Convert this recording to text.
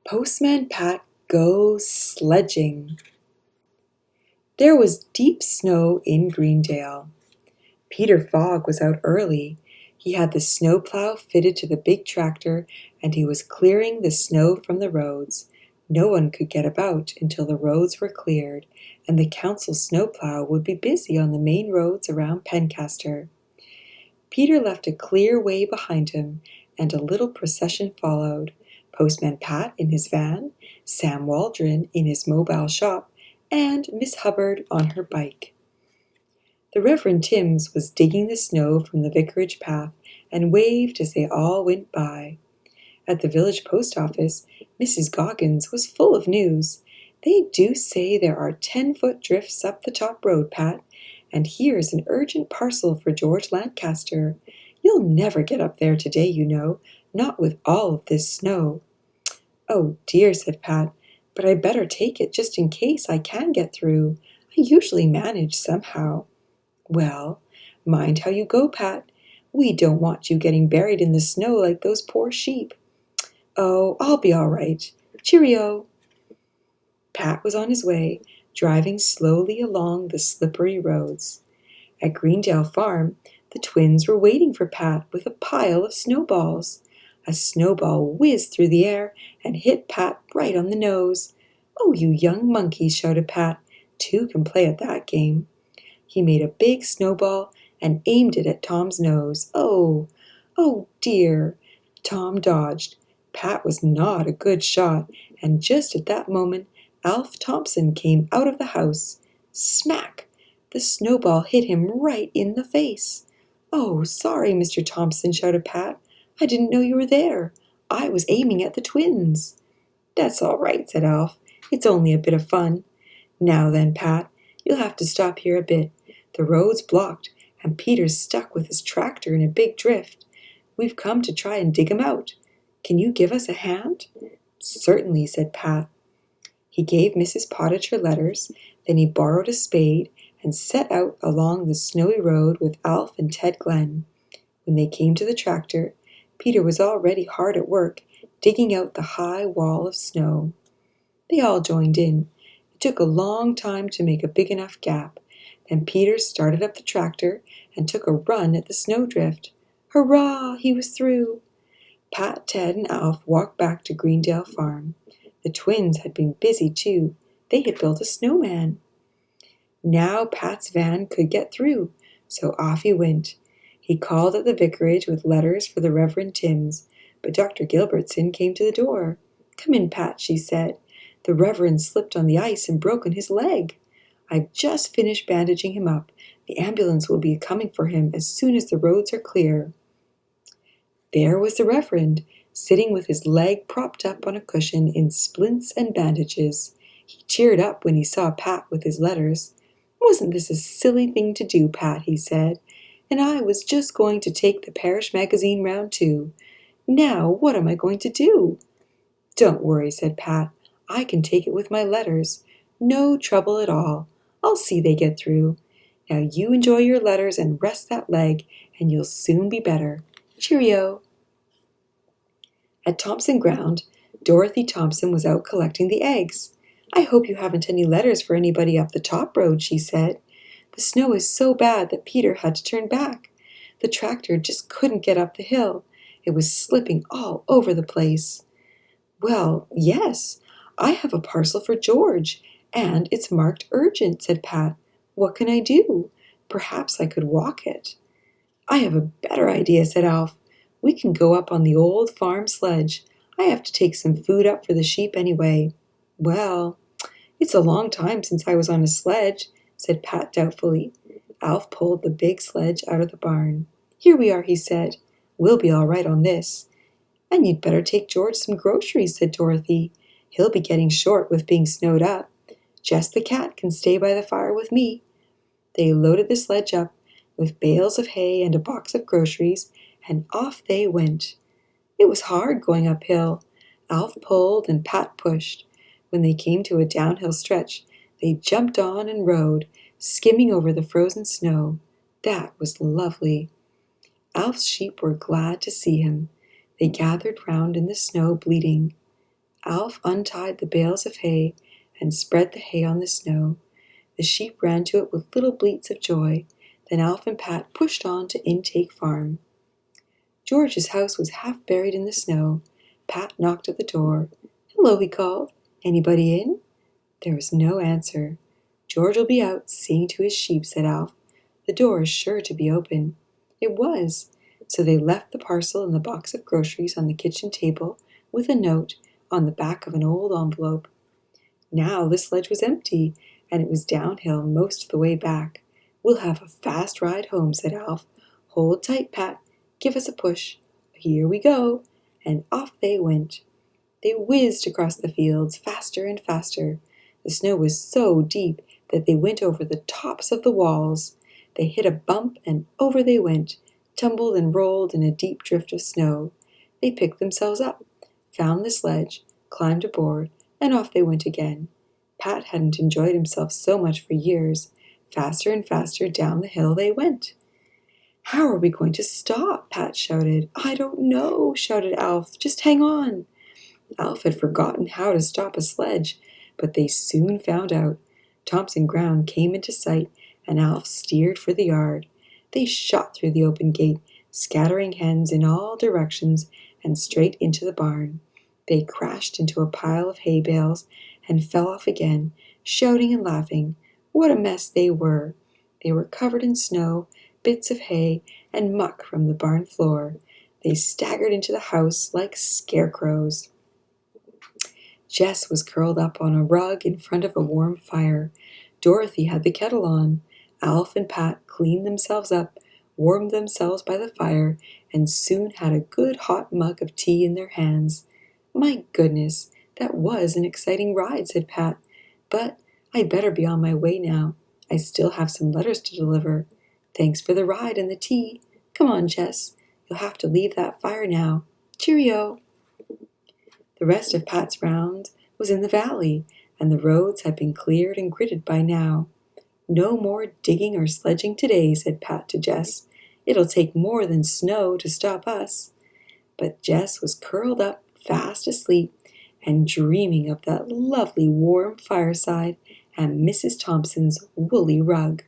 Postman Pat Goes Sledging. There was deep snow in Greendale. Peter Fogg was out early. He had the snowplow fitted to the big tractor, and he was clearing the snow from the roads. No one could get about until the roads were cleared, and the council snowplow would be busy on the main roads around Pencaster. Peter left a clear way behind him, and a little procession followed. Postman Pat in his van, Sam Waldron in his mobile shop, and Miss Hubbard on her bike. The Reverend Timms was digging the snow from the vicarage path and waved as they all went by. At the village post office, Mrs. Goggins was full of news. "They do say there are 10-foot drifts up the top road, Pat, and here's an urgent parcel for George Lancaster. You'll never get up there today, you know, not with all of this snow." "Oh dear," said Pat, "but I better take it just in case I can get through. I usually manage somehow." "Well, mind how you go, Pat. We don't want you getting buried in the snow like those poor sheep." "Oh, I'll be all right. Cheerio." Pat was on his way, driving slowly along the slippery roads. At Greendale Farm, the twins were waiting for Pat with a pile of snowballs. A snowball whizzed through the air and hit Pat right on the nose. "Oh, you young monkeys," shouted Pat. "Two can play at that game." He made a big snowball and aimed it at Tom's nose. "Oh, oh dear!" Tom dodged. Pat was not a good shot, and just at that moment, Alf Thompson came out of the house. Smack! The snowball hit him right in the face. "Oh, sorry, Mr. Thompson," shouted Pat. "I didn't know you were there. I was aiming at the twins." "That's all right," said Alf. "It's only a bit of fun. Now then, Pat, you'll have to stop here a bit. The road's blocked, and Peter's stuck with his tractor in a big drift. We've come to try and dig him out. Can you give us a hand?" "Certainly," said Pat. He gave Mrs. Pottage her letters, then he borrowed a spade and set out along the snowy road with Alf and Ted Glen. When they came to the tractor, Peter was already hard at work, digging out the high wall of snow. They all joined in. It took a long time to make a big enough gap. Then Peter started up the tractor and took a run at the snowdrift. Hurrah! He was through. Pat, Ted, and Alf walked back to Greendale Farm. The twins had been busy too. They had built a snowman. Now Pat's van could get through, so off he went. He called at the vicarage with letters for the Reverend Timms, but Dr. Gilbertson came to the door. "Come in, Pat," she said. "The Reverend slipped on the ice and broken his leg. I've just finished bandaging him up. The ambulance will be coming for him as soon as the roads are clear." There was the Reverend, sitting with his leg propped up on a cushion in splints and bandages. He cheered up when he saw Pat with his letters. "Wasn't this a silly thing to do, Pat?" he said. "And I was just going to take the parish magazine round too. Now what am I going to do?" "Don't worry," said Pat. "I can take it with my letters. No trouble at all. I'll see they get through. Now you enjoy your letters and rest that leg, and you'll soon be better. Cheerio." At Thompson Ground, Dorothy Thompson was out collecting the eggs. "I hope you haven't any letters for anybody up the top road," she said. "The snow is so bad that Peter had to turn back. The tractor just couldn't get up the hill. It was slipping all over the place." "Well, yes, I have a parcel for George, and it's marked urgent," said Pat. "What can I do? Perhaps I could walk it." "I have a better idea," said Alf. "We can go up on the old farm sledge. I have to take some food up for the sheep anyway." "Well, it's a long time since I was on a sledge," said Pat doubtfully. Alf pulled the big sledge out of the barn. "Here we are," he said. "We'll be all right on this." "And you'd better take George some groceries," said Dorothy. "He'll be getting short with being snowed up. Just the cat can stay by the fire with me." They loaded the sledge up with bales of hay and a box of groceries, and off they went. It was hard going uphill. Alf pulled and Pat pushed. When they came to a downhill stretch, they jumped on and rode, skimming over the frozen snow. That was lovely. Alf's sheep were glad to see him. They gathered round in the snow, bleating. Alf untied the bales of hay and spread the hay on the snow. The sheep ran to it with little bleats of joy. Then Alf and Pat pushed on to Intake Farm. George's house was half buried in the snow. Pat knocked at the door. "Hello," he called. "Anybody in?" There was no answer. "George'll be out, seeing to his sheep," said Alf. "The door is sure to be open." It was. So they left the parcel and the box of groceries on the kitchen table with a note on the back of an old envelope. Now the sledge was empty, and it was downhill most of the way back. "We'll have a fast ride home," said Alf. "Hold tight, Pat. Give us a push. Here we go." And off they went. They whizzed across the fields, faster and faster. The snow was so deep that they went over the tops of the walls. They hit a bump, and over they went, tumbled and rolled in a deep drift of snow. They picked themselves up, found the sledge, climbed aboard, and off they went again. Pat hadn't enjoyed himself so much for years. Faster and faster down the hill they went. "How are we going to stop?" Pat shouted. "I don't know," shouted Alf. "Just hang on." Alf had forgotten how to stop a sledge, but they soon found out. Thompson Ground came into sight, and Alf steered for the yard. They shot through the open gate, scattering hens in all directions, and straight into the barn. They crashed into a pile of hay bales and fell off again, shouting and laughing. What a mess they were! They were covered in snow, bits of hay, and muck from the barn floor. They staggered into the house like scarecrows. Jess was curled up on a rug in front of a warm fire. Dorothy had the kettle on. Alf and Pat cleaned themselves up, warmed themselves by the fire, and soon had a good hot mug of tea in their hands. "My goodness, that was an exciting ride," said Pat. "But I'd better be on my way now. I still have some letters to deliver. Thanks for the ride and the tea. Come on, Jess. You'll have to leave that fire now. Cheerio." The rest of Pat's round was in the valley, and the roads had been cleared and gridded by now. "No more digging or sledging today," said Pat to Jess. "It'll take more than snow to stop us." But Jess was curled up, fast asleep, and dreaming of that lovely warm fireside and Mrs. Thompson's woolly rug.